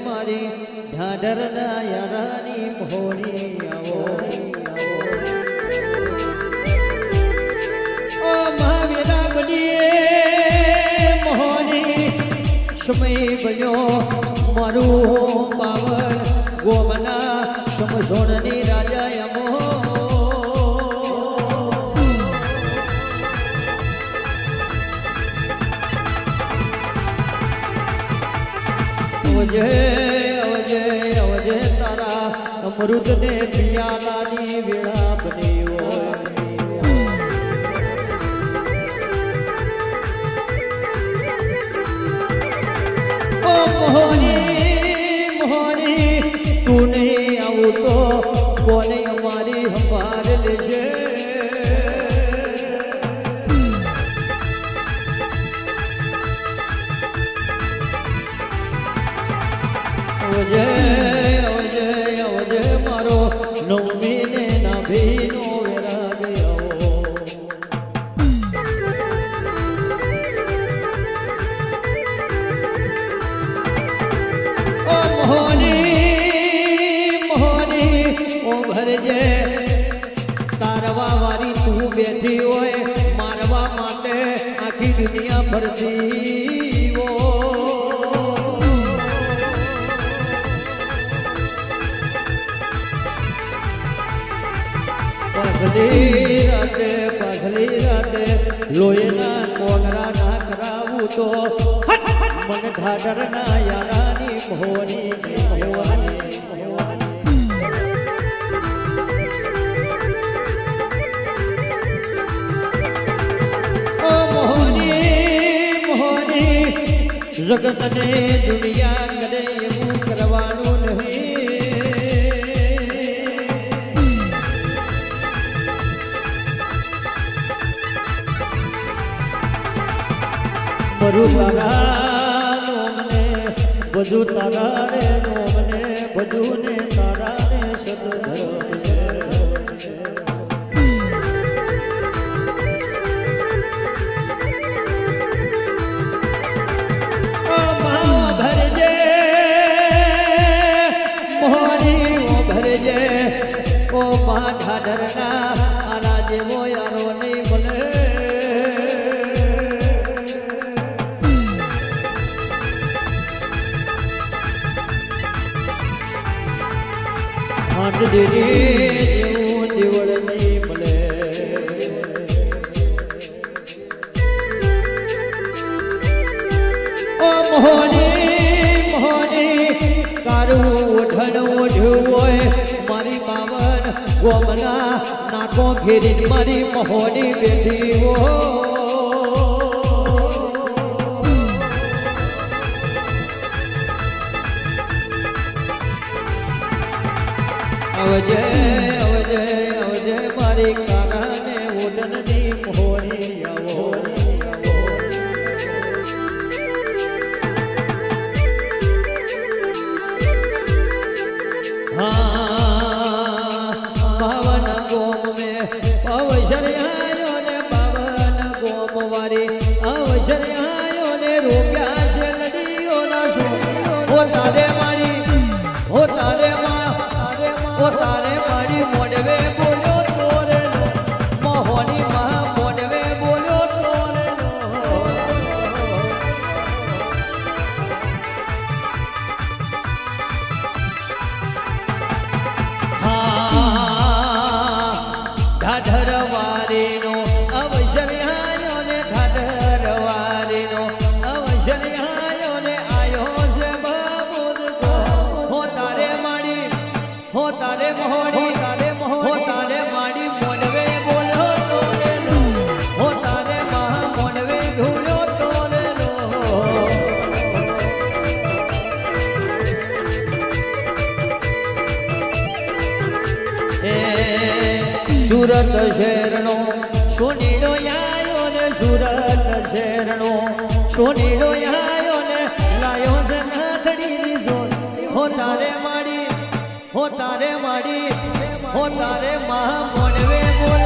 મારી ઢાઢરના યારાની મોહની આવો ઓ મહાવીરા બનીએ મોહની સમય બન્યો મારું પાવન ગોમના સમસોણની રાજા અમો અવજે અવજે અવજે તારા અમૃત ને પિયાલાની વેળા બની હોય ઓ મોહની મોહની તું નહીં આવું તો કોને અમારી સંભાળ લેશે અવજે અવજે અવજે મારો નવમી ને નાભીનો વેરાગ આવો ઓ મોહની મોહની ઓ ભરજે તારવા વારી તું બેઠી હોય મારવા માટે આખી દુનિયા ફરતી પાછલી રાતે લોહીના કોગરા ના કરાવું તો મને ઢાઢરના યારાની મોહની મોહવાની ઓ મોહની મોહની જગતને દુનિયા કરે એવું કરવાનું નહીં બધું તારા નોમને બધું તારા રે નોમને બધું ને તારા ને સદધર્મ ઓ મા ભરજે મોહની ઓ ભરજે ઓ મા ઢાઢરના આના જેવો યારો નહીં મળે જેવું દેવળ નહીં મળે ઓ મોહની મોહની તારું ઓઢણ ઓઢ્યું હોય મારી પાવન ગોમના નાકો ઘેરી મારી મોહની બેઠી હો અવજે અવજે અવજે મારી કાનાને ઓઢણની મોહની આવો હા પાવન ગોમ મે અવસર આયો ને પાવન ગોમ વારી અવસર આયો ને રૂપિયા છે નદીઓના શું ઓ તારે મારી ઓ તારે ઓ તારે મારી મોડવે બોલ્યો તોરે મોહની મહા મોડવે બોલ્યો તોરે હા ઢાઢર વારીનો અવસર આયો ને ઢાઢર વારીનો અવસર આયો ને આયો છે બાબુ હો તારે માડી હો તારે મોહની હો તારે માડી મોડવે બોલ્યો તોરે હો તારે મહા મોડવે ઘૂલ્યો તોરે એ સુરત શહેરનો સોનીડો આયો ને સુરત શહેરનો સોનીડો આયો ને લાયો છે તારે માડી હો તારે મા મોડવે બોલે